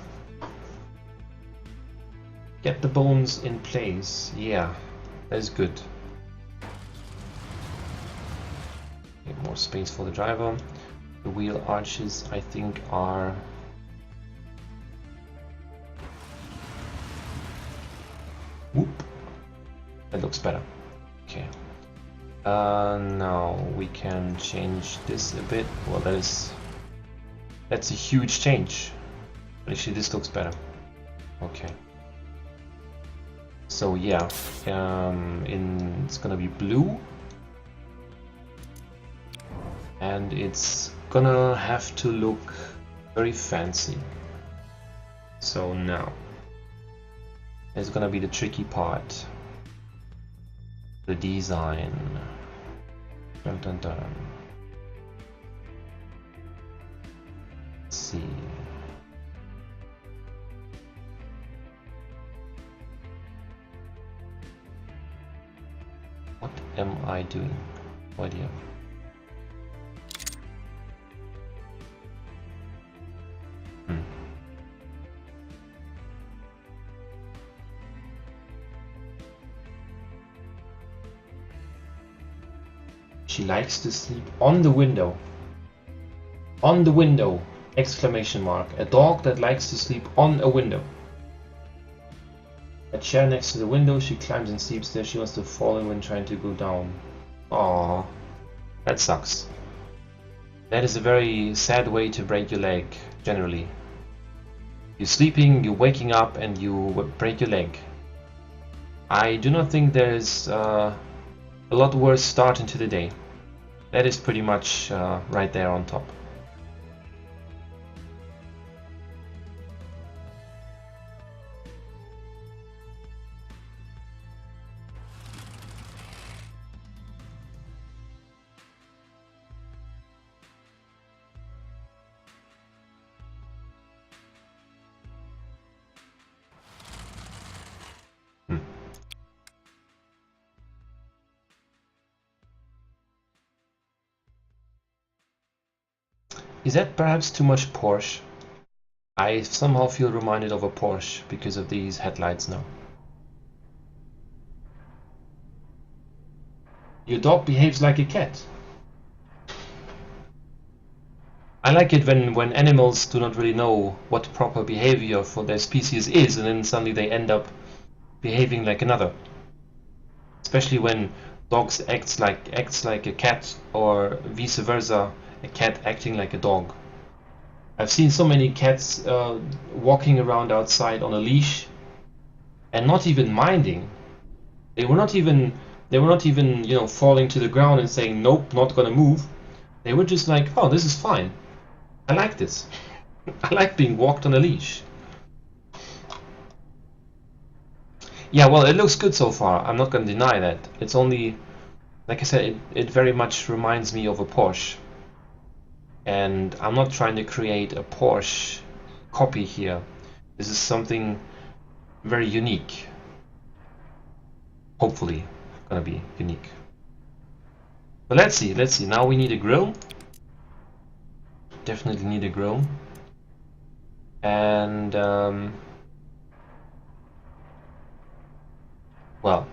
Get the bones in place. Yeah, that is good. Get more space for the driver. The wheel arches, I think, are whoop. That looks better. Okay. Now we can change this a bit. Well, that's a huge change. Actually, this looks better. Okay. So yeah, it's gonna be blue, and it's gonna have to look very fancy. So now it's gonna be the tricky part, the design. Dun, dun, dun. Let's see. What am I doing? No idea. She likes to sleep on the window. On the window! Exclamation mark. A dog that likes to sleep on a window. A chair next to the window, she climbs and sleeps there. She wants to fall in when trying to go down. Aww. That sucks. That is a very sad way to break your leg, generally. You're sleeping, you're waking up, and you break your leg. I do not think there's a lot worse start into the day. That is pretty much right there on top. Is that perhaps too much Porsche? I somehow feel reminded of a Porsche because of these headlights now. Your dog behaves like a cat. I like it when animals do not really know what proper behavior for their species is, and then suddenly they end up behaving like another. Especially when dogs acts like a cat, or vice versa, a cat acting like a dog. I've seen so many cats walking around outside on a leash and not even minding. They were not even falling to the ground and saying nope, not gonna move. They were just like, oh, this is fine. I like this. I like being walked on a leash. Yeah, well, it looks good so far. I'm not gonna deny that. It's only, like I said, it very much reminds me of a Porsche. And I'm not trying to create a Porsche copy here. This is something very unique. Hopefully gonna be unique. But let's see. Now we need a grill. Definitely need a grill. And well,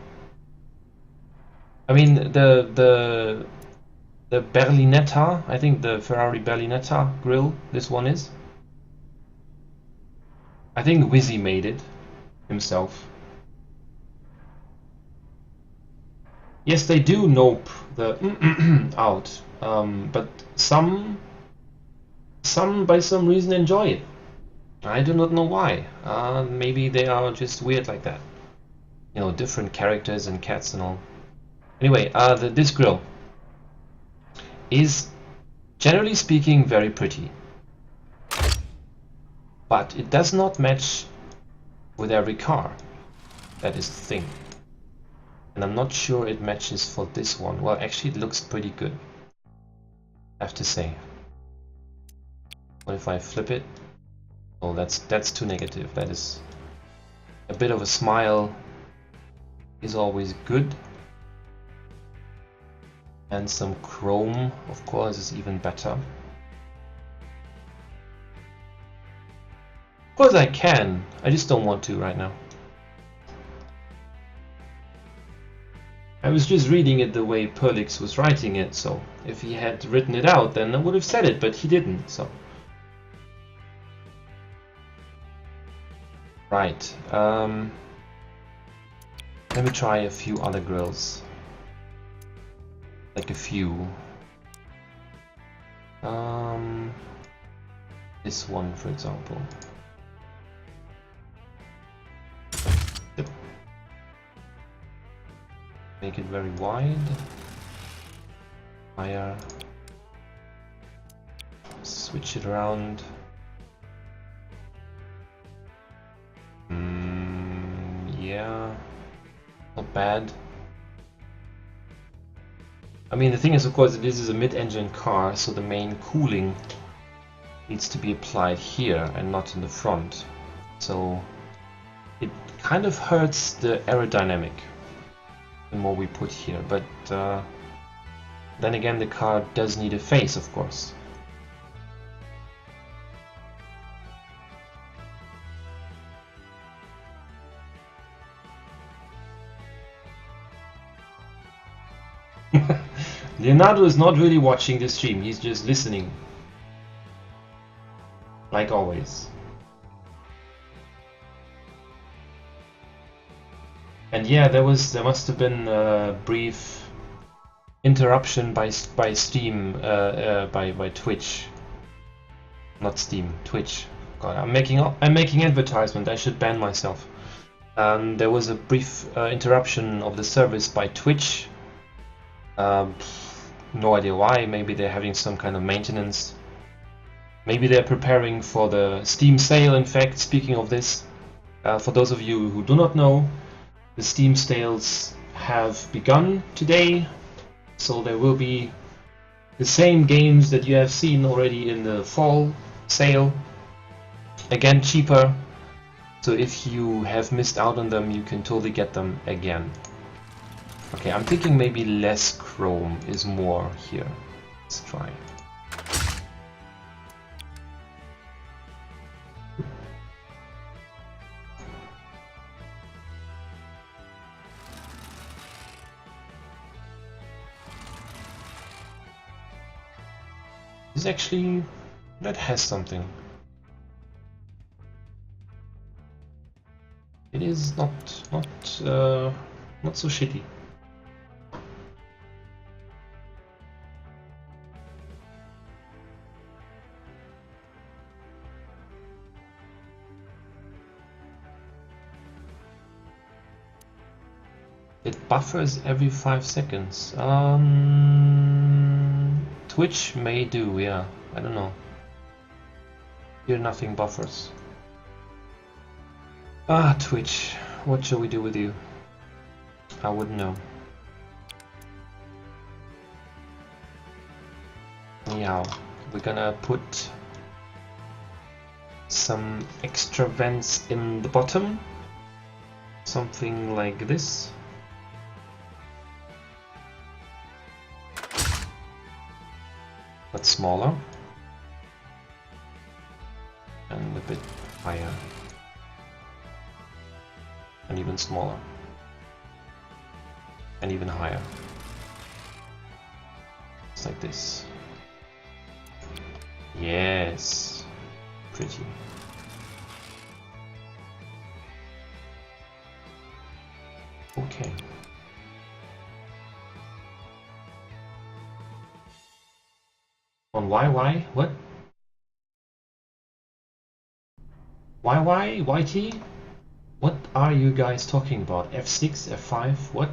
I mean the Berlinetta, I think the Ferrari Berlinetta grill, this one is. I think Wizzy made it himself. Yes, they do nope the out, but some by some reason enjoy it. I do not know why. Maybe they are just weird like that. You know, different characters and cats and all. Anyway, this grill is, generally speaking, very pretty. But it does not match with every car. That is the thing. And I'm not sure it matches for this one. Well, actually it looks pretty good, I have to say. What if I flip it? Oh, that's too negative. That is a bit of a smile is always good. And some chrome, of course, is even better. Of course I can, I just don't want to right now. I was just reading it the way Perlix was writing it, so if he had written it out, then I would have said it, but he didn't, so. Right, let me try a few other grills. Like a few. This one, for example. Yep. Make it very wide. Higher. switch it around. Yeah, not bad. I mean, the thing is, of course, this is a mid-engine car, so the main cooling needs to be applied here and not in the front. So it kind of hurts the aerodynamic the more we put here, but then again, the car does need a face, of course. Leonardo is not really watching the stream, he's just listening. Like always. And yeah, there must have been a brief interruption by Steam, by Twitch. Not Steam, Twitch. God, I'm making advertisement. I should ban myself. There was a brief interruption of the service by Twitch. No idea why. Maybe they're having some kind of maintenance. Maybe they're preparing for the Steam sale. In fact, speaking of this, for those of you who do not know, the Steam sales have begun today, so there will be the same games that you have seen already in the fall sale, again cheaper, so if you have missed out on them, you can totally get them again. Okay, I'm thinking maybe less chrome is more here. Let's try. This actually, that has something. It is not so shitty. It buffers every 5 seconds. Twitch may do, yeah. I don't know. Here nothing buffers. Ah, Twitch. What shall we do with you? I wouldn't know. Yeah, we're gonna put some extra vents in the bottom. Something like this. But smaller and a bit higher and even smaller and even higher. It's like this. Yes, pretty. Okay. On YY? What? YY? YT? What are you guys talking about? F6? F5? What?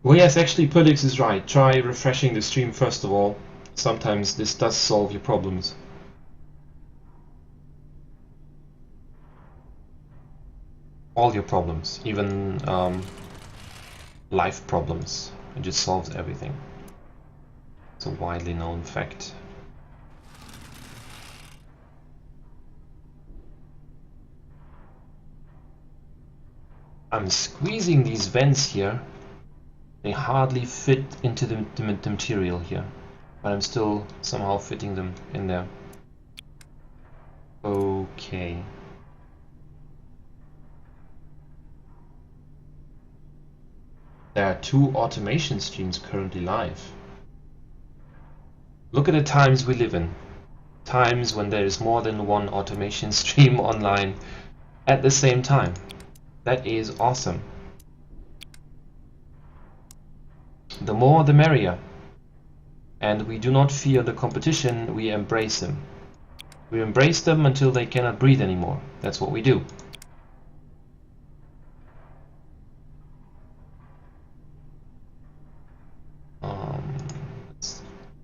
Well, yes, actually, Perdix is right. Try refreshing the stream first of all. Sometimes this does solve your problems. All your problems, even life problems. It just solves everything. It's a widely known fact. I'm squeezing these vents here. They hardly fit into the material here, but I'm still somehow fitting them in there. Okay. There are 2 automation streams currently live. Look at the times we live in. Times when there is more than one automation stream online at the same time. That is awesome. The more the merrier. And we do not fear the competition, we embrace them. We embrace them until they cannot breathe anymore. That's what we do.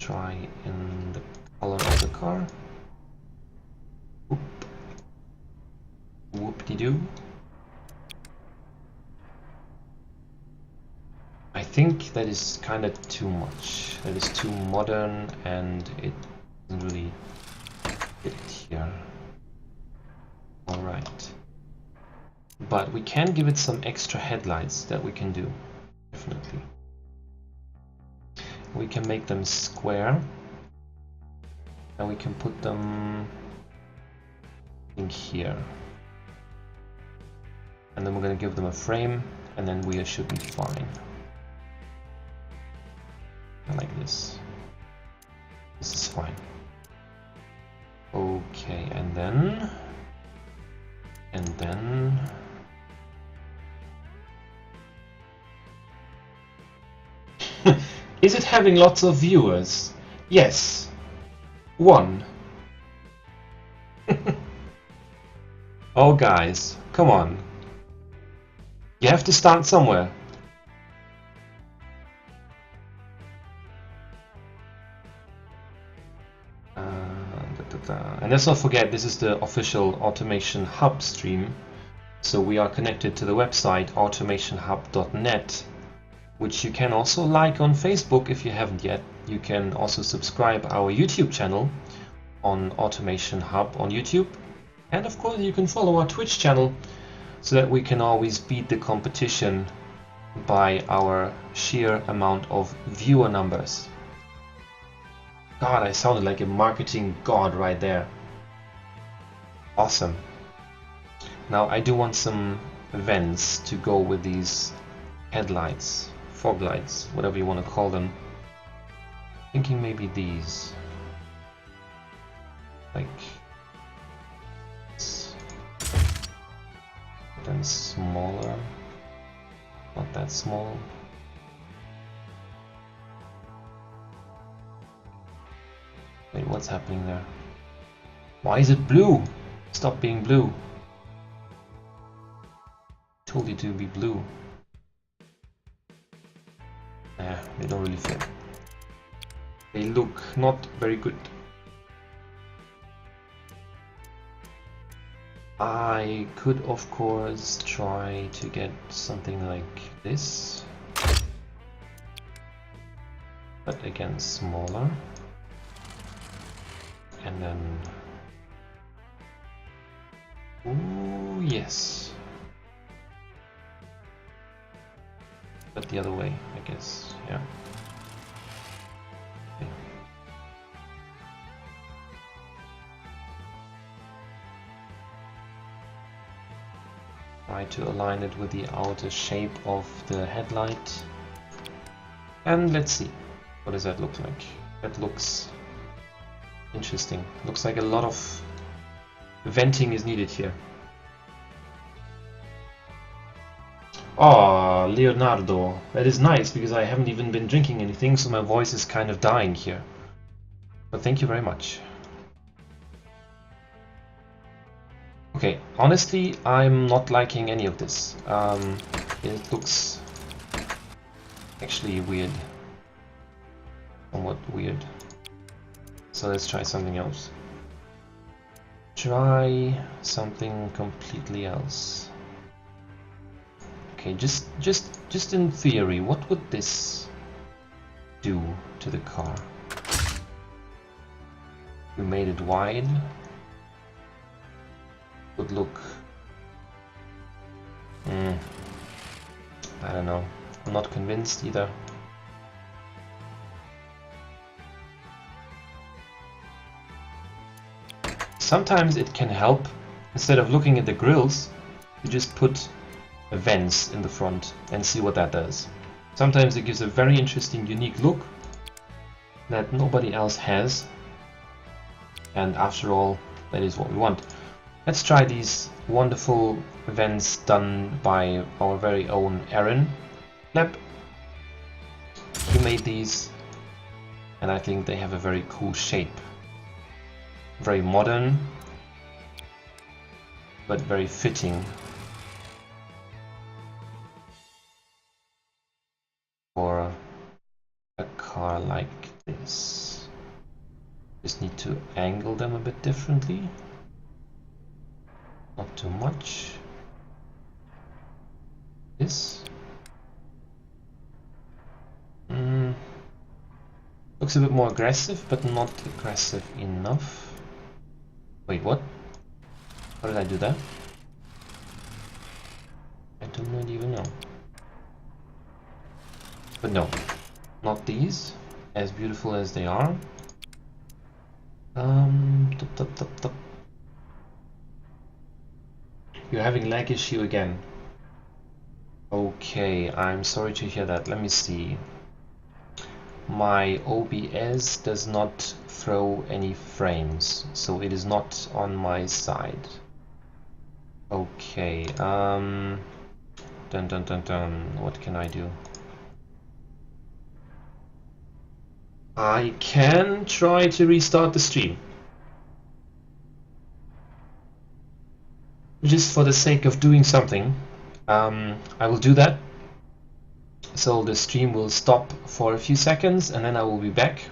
try in the color of the car. Whoop. Whoop-de-doo. I think that is kind of too much. That is too modern and it doesn't really fit here. Alright. But we can give it some extra headlights that we can do. Definitely. We can make them square. And we can put them in here. And then we're going to give them a frame, and then we should be fine. Like this. This is fine. Okay, and then is it having lots of viewers? Yes. 1. Oh guys, come on. You have to start somewhere. And let's not forget, this is the official Automation Hub stream. So we are connected to the website AutomationHub.net, which you can also like on Facebook if you haven't yet. You can also subscribe our YouTube channel on Automation Hub on YouTube. And of course you can follow our Twitch channel so that we can always beat the competition by our sheer amount of viewer numbers. God, I sounded like a marketing god right there. Awesome. Now I do want some vents to go with these headlights, fog lights, whatever you want to call them. Thinking maybe these. Like this. Then smaller. Not that small. Wait, what's happening there? Why is it blue? Stop being blue. Told you to be blue. Nah, they don't really fit. They look not very good. I could of course try to get something like this. But again, smaller. And then, ooh, yes. But the other way, I guess, yeah. Okay. Try to align it with the outer shape of the headlight. And let's see, what does that look like? That looks interesting. Looks like a lot of venting is needed here. Oh, Leonardo. That is nice because I haven't even been drinking anything, so my voice is kind of dying here. But thank you very much. Okay, honestly, I'm not liking any of this. It looks actually weird. Somewhat weird. So let's try something else. Try something completely else. Okay, just in theory, what would this do to the car? You made it wide. Would look. I don't know. I'm not convinced either. Sometimes it can help, instead of looking at the grills, you just put vents in the front and see what that does. Sometimes it gives a very interesting, unique look that nobody else has. And after all, that is what we want. Let's try these wonderful vents done by our very own Aaron Lab. He made these, and I think they have a very cool shape. Very modern, but very fitting for a car like this. Just need to angle them a bit differently. Not too much. This. Looks a bit more aggressive, but not aggressive enough. Wait, what? How did I do that? I don't even know. But no, not these. As beautiful as they are. You're having lag issue again. Okay, I'm sorry to hear that. Let me see. My OBS does not throw any frames, so it is not on my side. Okay, what can I do? I can try to restart the stream. Just for the sake of doing something, I will do that. So the stream will stop for a few seconds and then I will be back.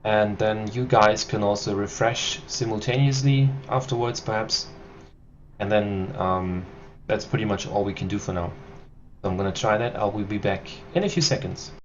And then you guys can also refresh simultaneously afterwards, perhaps. And then that's pretty much all we can do for now. So I'm gonna try that. I will be back in a few seconds.